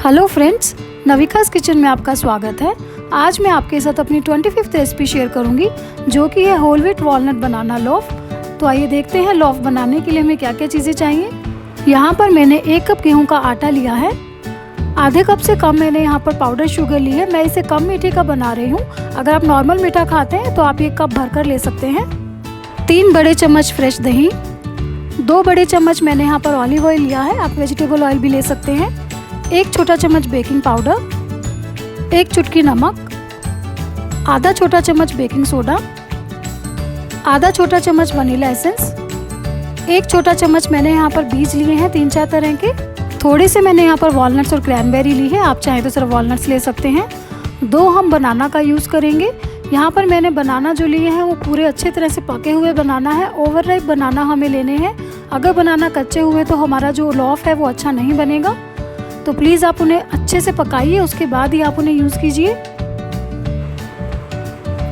Hello friends, नविकास kitchen में आपका स्वागत है। आज मैं आपके साथ अपनी 25th रेसिपी शेयर करूंगी जो कि है होल व्हीट वॉलनट बनाना लोफ। तो आइए देखते हैं लोफ बनाने के लिए हमें क्या क्या चीज़ें चाहिए। यहाँ पर मैंने 1 कप गेहूं का आटा लिया है। आधे कप से कम मैंने यहाँ पर पाउडर शुगर ली है। मैं इसे कम मीठे का बना रही हूँ। अगर आप नॉर्मल मीठा खाते हैं तो आप 1 कप भरकर ले सकते हैं। 3 बड़े चम्मच फ्रेश दही, 2 बड़े चम्मच मैंने यहाँ पर ऑलिव ऑयल लिया है। आप वेजिटेबल ऑयल भी ले सकते हैं। 1 छोटा चम्मच बेकिंग पाउडर, 1 चुटकी नमक, आधा छोटा चम्मच बेकिंग सोडा, आधा छोटा चम्मच वनीला एसेंस, 1 छोटा चम्मच मैंने यहाँ पर बीज लिए हैं 3-4 तरह के। थोड़े से मैंने यहाँ पर वॉलनट्स और क्रैनबेरी ली है। आप चाहें तो सिर्फ वॉलनट्स ले सकते हैं। 2 हम बनाना का यूज़ करेंगे। यहाँ पर मैंने बनाना जो लिए हैं वो पूरे अच्छे तरह से पके हुए बनाना है। ओवरराइप बनाना हमें लेने हैं। अगर बनाना कच्चे हुए तो हमारा जो लोफ है वो अच्छा नहीं बनेगा। तो प्लीज़ आप उन्हें अच्छे से पकाइए, उसके बाद ही आप उन्हें यूज़ कीजिए।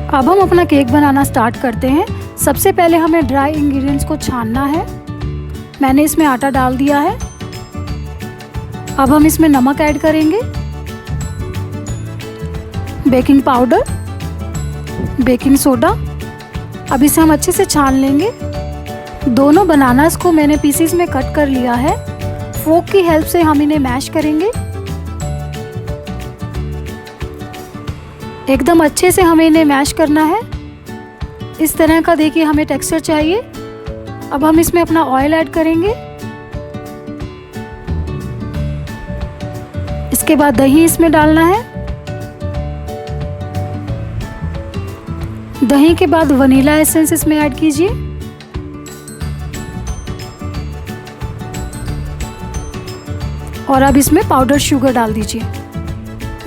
अब हम अपना केक बनाना स्टार्ट करते हैं। सबसे पहले हमें ड्राई इंग्रेडिएंट्स को छानना है। मैंने इसमें आटा डाल दिया है। अब हम इसमें नमक ऐड करेंगे, बेकिंग पाउडर, बेकिंग सोडा। अब इसे हम अच्छे से छान लेंगे। दोनों बनानास को मैंने पीसीज में कट कर लिया है। फोक की हेल्प से हम इन्हें मैश करेंगे। एकदम अच्छे से हमें इन्हें मैश करना है। इस तरह का देखिए हमें टेक्सचर चाहिए। अब हम इसमें अपना ऑयल ऐड करेंगे। इसके बाद दही इसमें डालना है। दही के बाद वनीला एसेंस इसमें ऐड कीजिए। और अब इसमें पाउडर शुगर डाल दीजिए।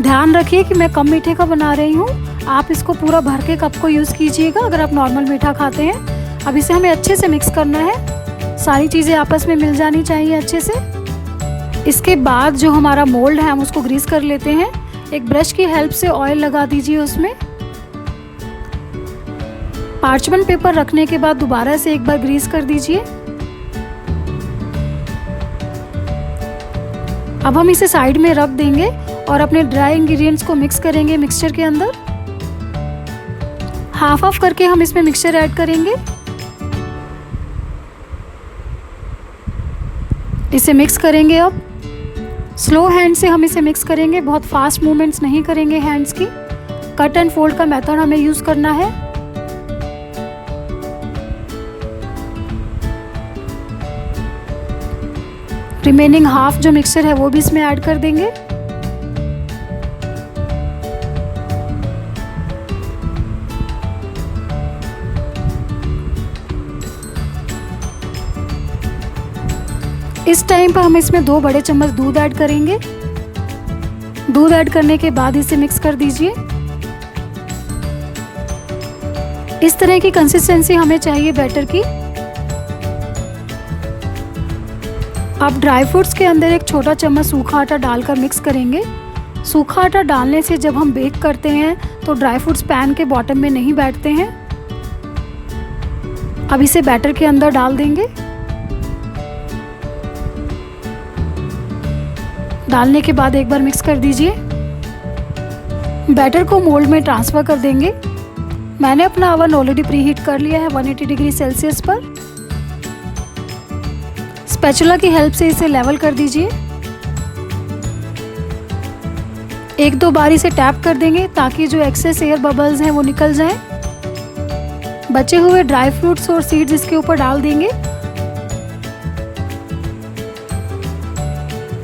ध्यान रखिए कि मैं कम मीठे का बना रही हूँ। आप इसको पूरा भर के कप को यूज़ कीजिएगा अगर आप नॉर्मल मीठा खाते हैं। अब इसे हमें अच्छे से मिक्स करना है। सारी चीज़ें आपस में मिल जानी चाहिए अच्छे से। इसके बाद जो हमारा मोल्ड है हम उसको ग्रीस कर लेते हैं। एक ब्रश की हेल्प से ऑयल लगा दीजिए उसमें। पार्चमेंट पेपर रखने के बाद दोबारा से एक बार ग्रीस कर दीजिए। अब हम इसे साइड में रख देंगे और अपने ड्राई इंग्रेडिएंट्स को मिक्स करेंगे मिक्सचर के अंदर। हाफ करके हम इसमें मिक्सचर ऐड करेंगे। इसे मिक्स करेंगे। अब स्लो हैंड से हम इसे मिक्स करेंगे। बहुत फास्ट मूवमेंट्स नहीं करेंगे हैंड्स की। कट एंड फोल्ड का मेथड हमें यूज करना है। रिमेनिंग हाफ जो मिक्सचर है वो भी इसमें ऐड कर देंगे। इस टाइम पर हम इसमें 2 बड़े चम्मच दूध ऐड करेंगे। दूध ऐड करने के बाद इसे मिक्स कर दीजिए। इस तरह की कंसिस्टेंसी हमें चाहिए बैटर की। अब ड्राई फ्रूट्स के अंदर 1 छोटा चम्मच सूखा आटा डालकर मिक्स करेंगे। सूखा आटा डालने से जब हम बेक करते हैं तो ड्राई फ्रूट्स पैन के बॉटम में नहीं बैठते हैं। अब इसे बैटर के अंदर डाल देंगे। डालने के बाद एक बार मिक्स कर दीजिए। बैटर को मोल्ड में ट्रांसफ़र कर देंगे। मैंने अपना ओवन ऑलरेडी प्रीहीट कर लिया है 180 डिग्री सेल्सियस पर। स्पैचुला की हेल्प से इसे लेवल कर दीजिए। 1-2 बार इसे टैप कर देंगे ताकि जो एक्सेस एयर बबल्स हैं वो निकल जाएं। बचे हुए ड्राई फ्रूट्स और सीड्स इसके ऊपर डाल देंगे।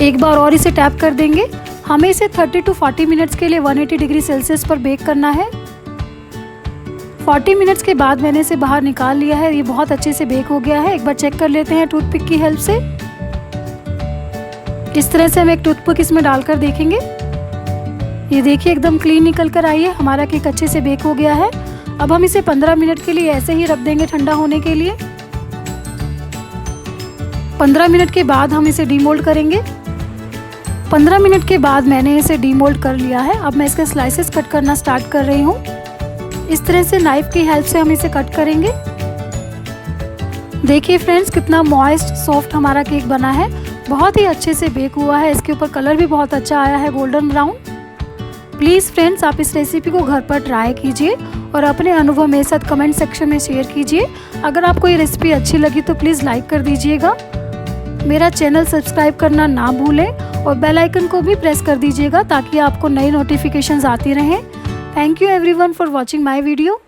एक बार और इसे टैप कर देंगे। हमें इसे 30 to 40 मिनट्स के लिए 180 डिग्री सेल्सियस पर बेक करना है। 40 मिनट्स के बाद मैंने इसे बाहर निकाल लिया है। ये बहुत अच्छे से बेक हो गया है। एक बार चेक कर लेते हैं टूथपिक की हेल्प से। इस तरह से हम एक टूथपिक इसमें डालकर देखेंगे। ये देखिए एकदम क्लीन निकल कर आई है। हमारा केक अच्छे से बेक हो गया है। अब हम इसे 15 मिनट के लिए ऐसे ही रख देंगे ठंडा होने के लिए। 15 मिनट के बाद हम इसे डीमोल्ड करेंगे। 15 मिनट के बाद मैंने इसे डीमोल्ड कर लिया है। अब मैं इसके स्लाइसेस कट करना स्टार्ट कर रही हूँ। इस तरह से नाइफ की हेल्प से हम इसे कट करेंगे। देखिए फ्रेंड्स कितना मॉइस्ट सॉफ्ट हमारा केक बना है। बहुत ही अच्छे से बेक हुआ है। इसके ऊपर कलर भी बहुत अच्छा आया है, गोल्डन ब्राउन। प्लीज़ फ्रेंड्स, आप इस रेसिपी को घर पर ट्राई कीजिए और अपने अनुभव मेरे साथ कमेंट सेक्शन में शेयर कीजिए। अगर आपको ये रेसिपी अच्छी लगी तो प्लीज़ लाइक कर दीजिएगा। मेरा चैनल सब्सक्राइब करना ना भूलें और बेल आइकन को भी प्रेस कर दीजिएगा ताकि आपको नई नोटिफिकेशंस आती रहें। Thank you everyone for watching my video.